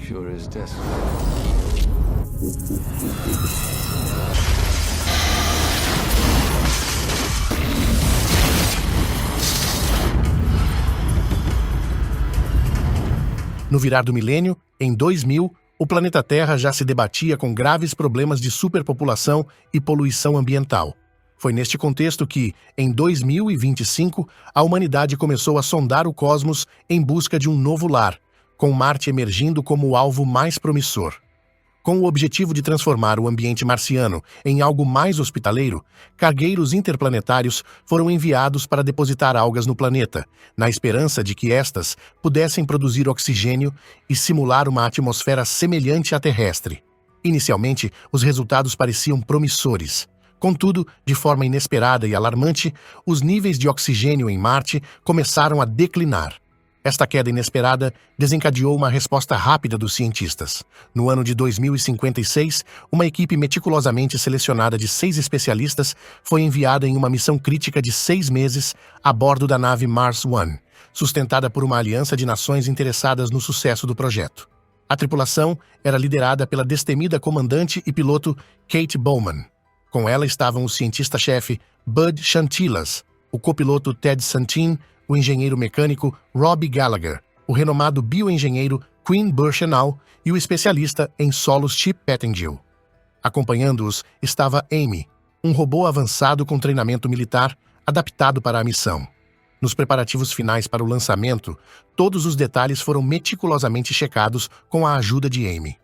Sure as destiny. No virar do milênio, em 2000, o planeta Terra já se debatia com graves problemas de superpopulação e poluição ambiental. Foi neste contexto que, em 2025, a humanidade começou a sondar o cosmos em busca de um novo lar, com Marte emergindo como o alvo mais promissor. Com o objetivo de transformar o ambiente marciano em algo mais hospitaleiro, cargueiros interplanetários foram enviados para depositar algas no planeta, na esperança de que estas pudessem produzir oxigênio e simular uma atmosfera semelhante à terrestre. Inicialmente, os resultados pareciam promissores. Contudo, de forma inesperada e alarmante, os níveis de oxigênio em Marte começaram a declinar. Esta queda inesperada desencadeou uma resposta rápida dos cientistas. No ano de 2056, uma equipe meticulosamente selecionada de 6 especialistas foi enviada em uma missão crítica de 6 meses a bordo da nave Mars One, sustentada por uma aliança de nações interessadas no sucesso do projeto. A tripulação era liderada pela destemida comandante e piloto Kate Bowman. Com ela estavam o cientista-chefe Bud Chantilas, o copiloto Ted Santin, o engenheiro mecânico Robbie Gallagher, o renomado bioengenheiro Quinn Burchenau e o especialista em solos Chip Pettengill. Acompanhando-os estava Amy, um robô avançado com treinamento militar adaptado para a missão. Nos preparativos finais para o lançamento, todos os detalhes foram meticulosamente checados com a ajuda de Amy.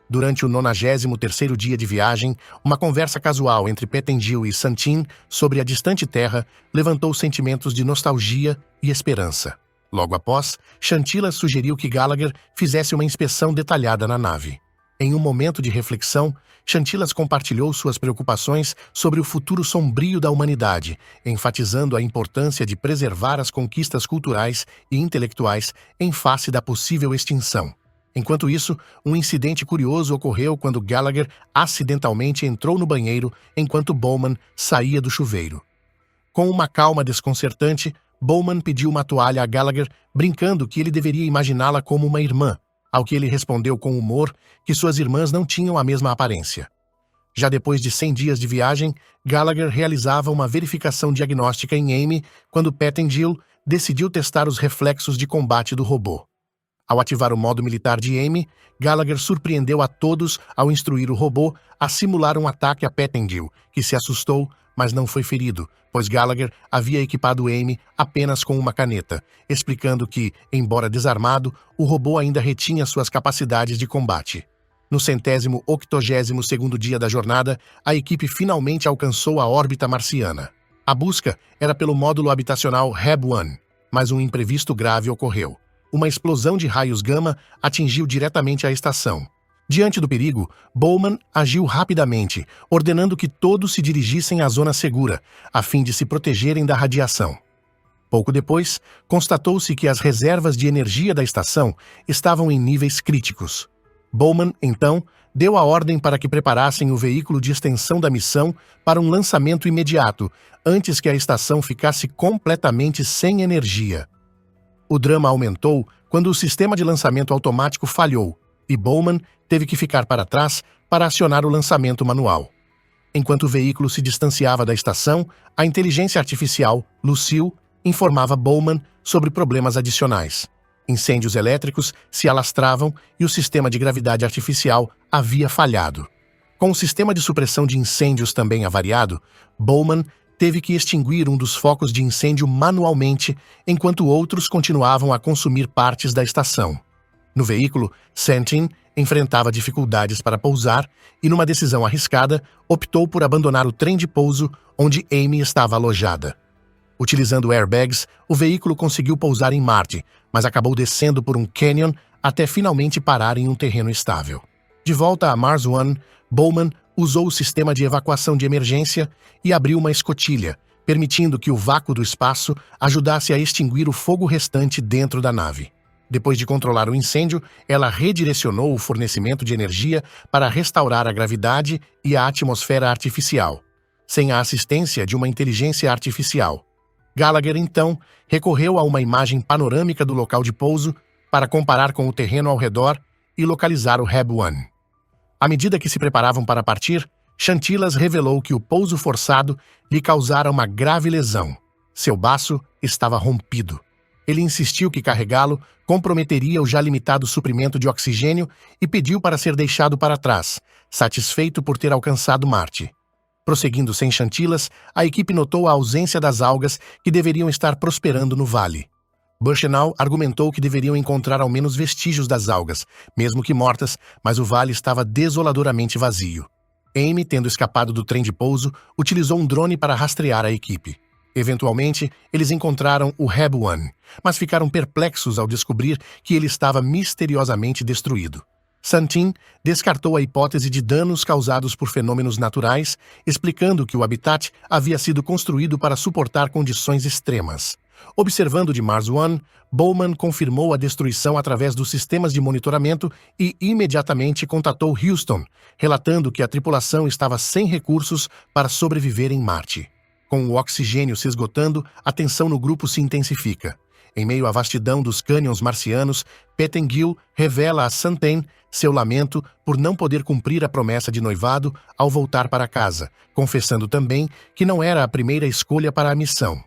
Durante o 93º dia de viagem, uma conversa casual entre Pettengill e Santin sobre a distante Terra levantou sentimentos de nostalgia e esperança. Logo após, Chantilas sugeriu que Gallagher fizesse uma inspeção detalhada na nave. Em um momento de reflexão, Chantilas compartilhou suas preocupações sobre o futuro sombrio da humanidade, enfatizando a importância de preservar as conquistas culturais e intelectuais em face da possível extinção. Enquanto isso, um incidente curioso ocorreu quando Gallagher acidentalmente entrou no banheiro enquanto Bowman saía do chuveiro. Com uma calma desconcertante, Bowman pediu uma toalha a Gallagher, brincando que ele deveria imaginá-la como uma irmã, ao que ele respondeu com humor que suas irmãs não tinham a mesma aparência. Já depois de 100 dias de viagem, Gallagher realizava uma verificação diagnóstica em Amy quando Pettengill decidiu testar os reflexos de combate do robô. Ao ativar o modo militar de Amy, Gallagher surpreendeu a todos ao instruir o robô a simular um ataque a Pettengill, que se assustou, mas não foi ferido, pois Gallagher havia equipado Amy apenas com uma caneta, explicando que, embora desarmado, o robô ainda retinha suas capacidades de combate. No 182º dia da jornada, a equipe finalmente alcançou a órbita marciana. A busca era pelo módulo habitacional Heb-1, mas um imprevisto grave ocorreu. Uma explosão de raios gama atingiu diretamente a estação. Diante do perigo, Bowman agiu rapidamente, ordenando que todos se dirigissem à zona segura, a fim de se protegerem da radiação. Pouco depois, constatou-se que as reservas de energia da estação estavam em níveis críticos. Bowman, então, deu a ordem para que preparassem o veículo de extensão da missão para um lançamento imediato, antes que a estação ficasse completamente sem energia. O drama aumentou quando o sistema de lançamento automático falhou e Bowman teve que ficar para trás para acionar o lançamento manual. Enquanto o veículo se distanciava da estação, a inteligência artificial, Lucille, informava Bowman sobre problemas adicionais. Incêndios elétricos se alastravam e o sistema de gravidade artificial havia falhado. Com o sistema de supressão de incêndios também avariado, Bowman teve que extinguir um dos focos de incêndio manualmente, enquanto outros continuavam a consumir partes da estação. No veículo, Santin enfrentava dificuldades para pousar e, numa decisão arriscada, optou por abandonar o trem de pouso onde Amy estava alojada. Utilizando airbags, o veículo conseguiu pousar em Marte, mas acabou descendo por um canyon até finalmente parar em um terreno estável. De volta a Mars One, Bowman usou o sistema de evacuação de emergência e abriu uma escotilha, permitindo que o vácuo do espaço ajudasse a extinguir o fogo restante dentro da nave. Depois de controlar o incêndio, ela redirecionou o fornecimento de energia para restaurar a gravidade e a atmosfera artificial, sem a assistência de uma inteligência artificial. Gallagher, então, recorreu a uma imagem panorâmica do local de pouso para comparar com o terreno ao redor e localizar o Heb 1. À medida que se preparavam para partir, Chantillas revelou que o pouso forçado lhe causara uma grave lesão. Seu baço estava rompido. Ele insistiu que carregá-lo comprometeria o já limitado suprimento de oxigênio e pediu para ser deixado para trás, satisfeito por ter alcançado Marte. Prosseguindo sem Chantillas, a equipe notou a ausência das algas que deveriam estar prosperando no vale. Bushnell argumentou que deveriam encontrar ao menos vestígios das algas, mesmo que mortas, mas o vale estava desoladoramente vazio. Amy, tendo escapado do trem de pouso, utilizou um drone para rastrear a equipe. Eventualmente, eles encontraram o Heb 1, mas ficaram perplexos ao descobrir que ele estava misteriosamente destruído. Santin descartou a hipótese de danos causados por fenômenos naturais, explicando que o habitat havia sido construído para suportar condições extremas. Observando de Mars One, Bowman confirmou a destruição através dos sistemas de monitoramento e imediatamente contatou Houston, relatando que a tripulação estava sem recursos para sobreviver em Marte. Com o oxigênio se esgotando, a tensão no grupo se intensifica. Em meio à vastidão dos cânions marcianos, Pettengill revela a Santen seu lamento por não poder cumprir a promessa de noivado ao voltar para casa, confessando também que não era a primeira escolha para a missão.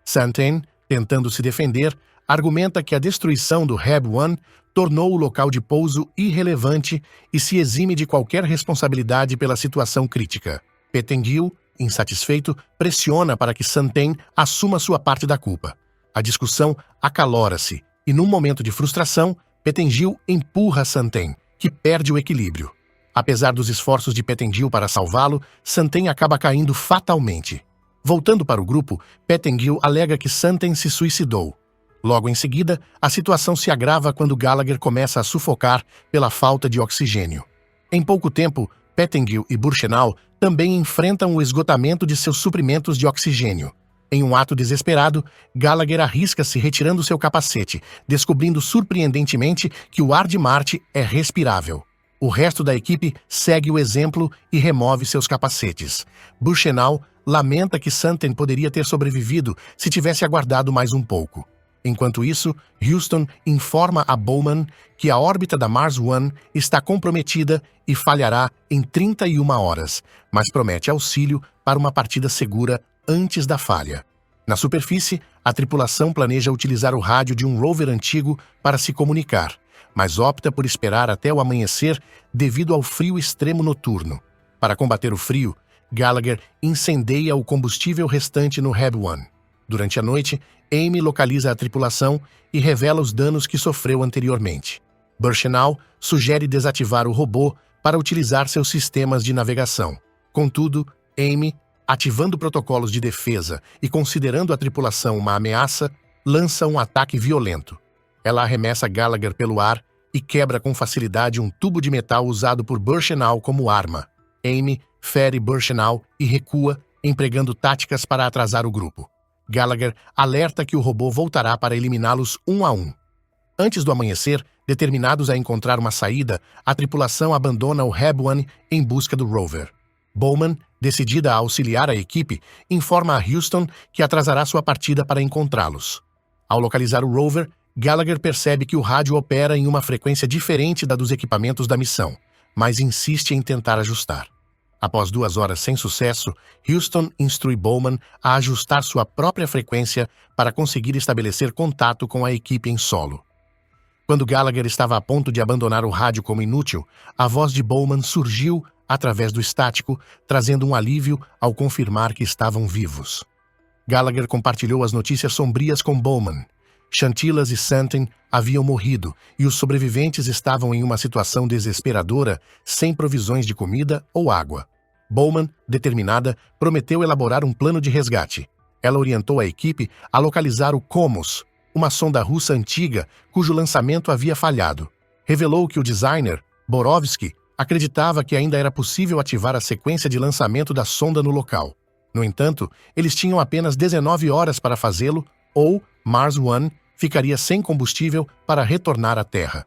Santen, tentando se defender, argumenta que a destruição do Heb 1 tornou o local de pouso irrelevante e se exime de qualquer responsabilidade pela situação crítica. Pettengill, insatisfeito, pressiona para que Santen assuma sua parte da culpa. A discussão acalora-se e, num momento de frustração, Pettengill empurra Santen, que perde o equilíbrio. Apesar dos esforços de Pettengill para salvá-lo, Santen acaba caindo fatalmente. Voltando para o grupo, Pettengill alega que Santen se suicidou. Logo em seguida, a situação se agrava quando Gallagher começa a sufocar pela falta de oxigênio. Em pouco tempo, Pettengill e Bushnell também enfrentam o esgotamento de seus suprimentos de oxigênio. Em um ato desesperado, Gallagher arrisca-se retirando seu capacete, descobrindo surpreendentemente que o ar de Marte é respirável. O resto da equipe segue o exemplo e remove seus capacetes. Bushnell lamenta que Santen poderia ter sobrevivido se tivesse aguardado mais um pouco. Enquanto isso, Houston informa a Bowman que a órbita da Mars One está comprometida e falhará em 31 horas, mas promete auxílio para uma partida segura antes da falha. Na superfície, a tripulação planeja utilizar o rádio de um rover antigo para se comunicar, mas opta por esperar até o amanhecer devido ao frio extremo noturno. Para combater o frio, Gallagher incendeia o combustível restante no Heb 1. Durante a noite, Amy localiza a tripulação e revela os danos que sofreu anteriormente. Bushnell sugere desativar o robô para utilizar seus sistemas de navegação. Contudo, Amy, ativando protocolos de defesa e considerando a tripulação uma ameaça, lança um ataque violento. Ela arremessa Gallagher pelo ar e quebra com facilidade um tubo de metal usado por Bushnell como arma. Amy fere Bushnell e recua, empregando táticas para atrasar o grupo. Gallagher alerta que o robô voltará para eliminá-los um a um. Antes do amanhecer, determinados a encontrar uma saída, a tripulação abandona o Heb 1 em busca do rover. Bowman, decidida a auxiliar a equipe, informa a Houston que atrasará sua partida para encontrá-los. Ao localizar o rover, Gallagher percebe que o rádio opera em uma frequência diferente da dos equipamentos da missão, mas insiste em tentar ajustar. Após 2 horas sem sucesso, Houston instrui Bowman a ajustar sua própria frequência para conseguir estabelecer contato com a equipe em solo. Quando Gallagher estava a ponto de abandonar o rádio como inútil, a voz de Bowman surgiu através do estático, trazendo um alívio ao confirmar que estavam vivos. Gallagher compartilhou as notícias sombrias com Bowman. Chantillas e Santen haviam morrido e os sobreviventes estavam em uma situação desesperadora, sem provisões de comida ou água. Bowman, determinada, prometeu elaborar um plano de resgate. Ela orientou a equipe a localizar o Komos, uma sonda russa antiga cujo lançamento havia falhado. Revelou que o designer, Borovsky, acreditava que ainda era possível ativar a sequência de lançamento da sonda no local. No entanto, eles tinham apenas 19 horas para fazê-lo, ou Mars One ficaria sem combustível para retornar à Terra.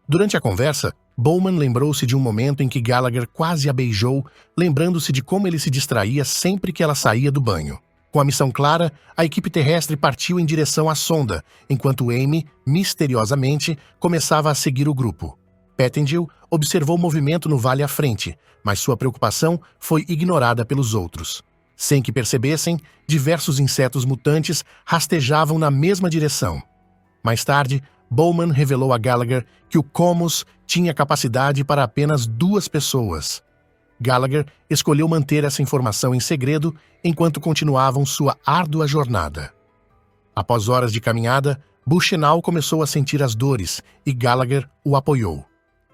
Durante a conversa, Bowman lembrou-se de um momento em que Gallagher quase a beijou, lembrando-se de como ele se distraía sempre que ela saía do banho. Com a missão clara, a equipe terrestre partiu em direção à sonda, enquanto Amy, misteriosamente, começava a seguir o grupo. Pettengill observou o movimento no vale à frente, mas sua preocupação foi ignorada pelos outros. Sem que percebessem, diversos insetos mutantes rastejavam na mesma direção. Mais tarde, Bowman revelou a Gallagher que o Comus tinha capacidade para apenas 2 pessoas. Gallagher escolheu manter essa informação em segredo enquanto continuavam sua árdua jornada. Após horas de caminhada, Bushnell começou a sentir as dores e Gallagher o apoiou.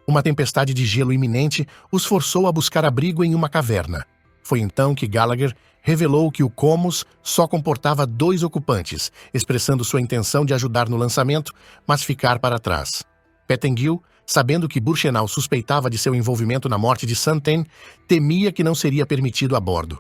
Uma tempestade de gelo iminente os forçou a buscar abrigo em uma caverna. Foi então que Gallagher revelou que o Comus só comportava 2 ocupantes, expressando sua intenção de ajudar no lançamento, mas ficar para trás. Pettengill, sabendo que Bushnell suspeitava de seu envolvimento na morte de Santen, temia que não seria permitido a bordo.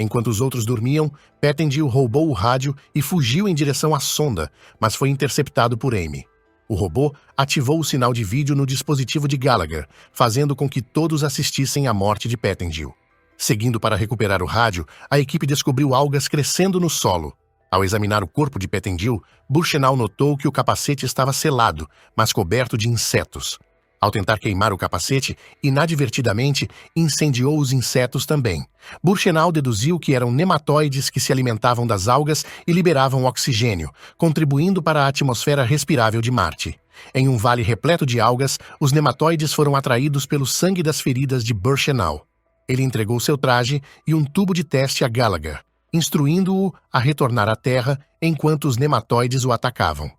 Enquanto os outros dormiam, Pettengill roubou o rádio e fugiu em direção à sonda, mas foi interceptado por Amy. O robô ativou o sinal de vídeo no dispositivo de Gallagher, fazendo com que todos assistissem à morte de Pettengill. Seguindo para recuperar o rádio, a equipe descobriu algas crescendo no solo. Ao examinar o corpo de Pettengill, Bushnell notou que o capacete estava selado, mas coberto de insetos. Ao tentar queimar o capacete, inadvertidamente, incendiou os insetos também. Bushnell deduziu que eram nematóides que se alimentavam das algas e liberavam oxigênio, contribuindo para a atmosfera respirável de Marte. Em um vale repleto de algas, os nematóides foram atraídos pelo sangue das feridas de Bushnell. Ele entregou seu traje e um tubo de teste a Gallagher, instruindo-o a retornar à Terra enquanto os nematóides o atacavam.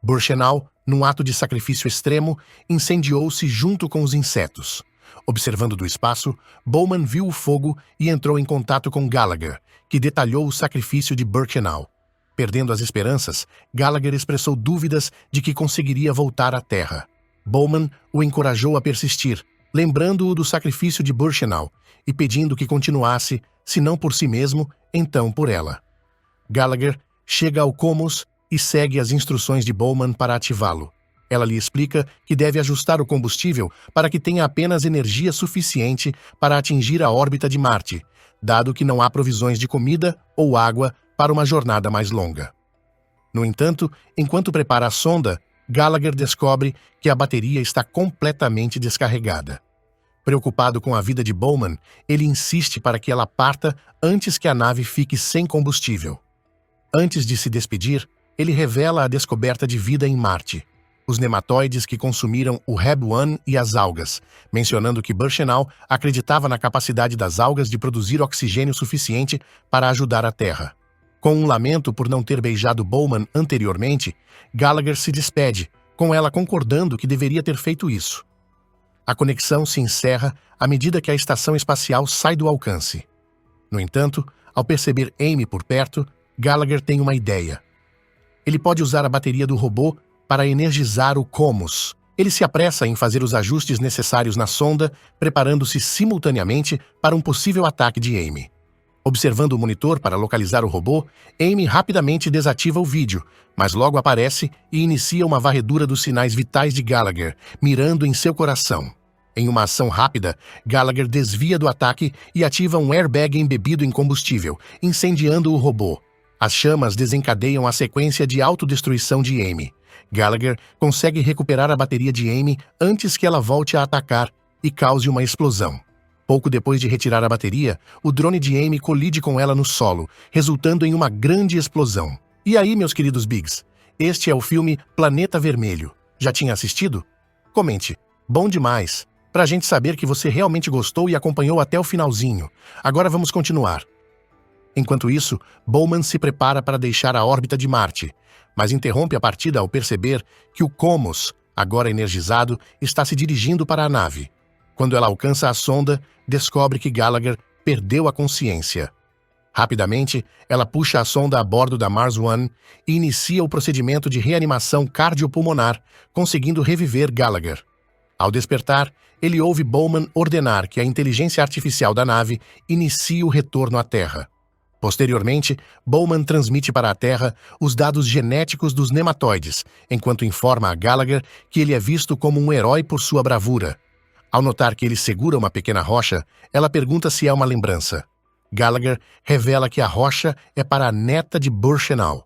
Bushnell, num ato de sacrifício extremo, incendiou-se junto com os insetos. Observando do espaço, Bowman viu o fogo e entrou em contato com Gallagher, que detalhou o sacrifício de Bushnell. Perdendo as esperanças, Gallagher expressou dúvidas de que conseguiria voltar à Terra. Bowman o encorajou a persistir, lembrando-o do sacrifício de Bushnell e pedindo que continuasse, se não por si mesmo, então por ela. Gallagher chega ao Comus e segue as instruções de Bowman para ativá-lo. Ela lhe explica que deve ajustar o combustível para que tenha apenas energia suficiente para atingir a órbita de Marte, dado que não há provisões de comida ou água para uma jornada mais longa. No entanto, enquanto prepara a sonda, Gallagher descobre que a bateria está completamente descarregada. Preocupado com a vida de Bowman, ele insiste para que ela parta antes que a nave fique sem combustível. Antes de se despedir, ele revela a descoberta de vida em Marte, os nematóides que consumiram o Heb-1 e as algas, mencionando que Bushnell acreditava na capacidade das algas de produzir oxigênio suficiente para ajudar a Terra. Com um lamento por não ter beijado Bowman anteriormente, Gallagher se despede, com ela concordando que deveria ter feito isso. A conexão se encerra à medida que a estação espacial sai do alcance. No entanto, ao perceber Amy por perto, Gallagher tem uma ideia. Ele pode usar a bateria do robô para energizar o Comus. Ele se apressa em fazer os ajustes necessários na sonda, preparando-se simultaneamente para um possível ataque de Amy. Observando o monitor para localizar o robô, Amy rapidamente desativa o vídeo, mas logo aparece e inicia uma varredura dos sinais vitais de Gallagher, mirando em seu coração. Em uma ação rápida, Gallagher desvia do ataque e ativa um airbag embebido em combustível, incendiando o robô. As chamas desencadeiam a sequência de autodestruição de Amy. Gallagher consegue recuperar a bateria de Amy antes que ela volte a atacar e cause uma explosão. Pouco depois de retirar a bateria, o drone de Amy colide com ela no solo, resultando em uma grande explosão. E aí, meus queridos Bigs? Este é o filme Planeta Vermelho. Já tinha assistido? Comente. Bom demais. Pra gente saber que você realmente gostou e acompanhou até o finalzinho. Agora vamos continuar. Enquanto isso, Bowman se prepara para deixar a órbita de Marte, mas interrompe a partida ao perceber que o Comus, agora energizado, está se dirigindo para a nave. Quando ela alcança a sonda, descobre que Gallagher perdeu a consciência. Rapidamente, ela puxa a sonda a bordo da Mars One e inicia o procedimento de reanimação cardiopulmonar, conseguindo reviver Gallagher. Ao despertar, ele ouve Bowman ordenar que a inteligência artificial da nave inicie o retorno à Terra. Posteriormente, Bowman transmite para a Terra os dados genéticos dos nematóides, enquanto informa a Gallagher que ele é visto como um herói por sua bravura. Ao notar que ele segura uma pequena rocha, ela pergunta se é uma lembrança. Gallagher revela que a rocha é para a neta de Bushnell.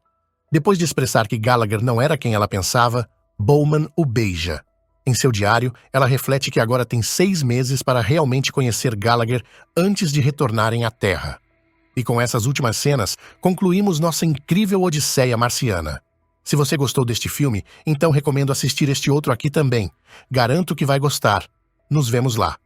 Depois de expressar que Gallagher não era quem ela pensava, Bowman o beija. Em seu diário, ela reflete que agora tem 6 meses para realmente conhecer Gallagher antes de retornarem à Terra. E com essas últimas cenas, concluímos nossa incrível odisseia marciana. Se você gostou deste filme, então recomendo assistir este outro aqui também. Garanto que vai gostar. Nos vemos lá.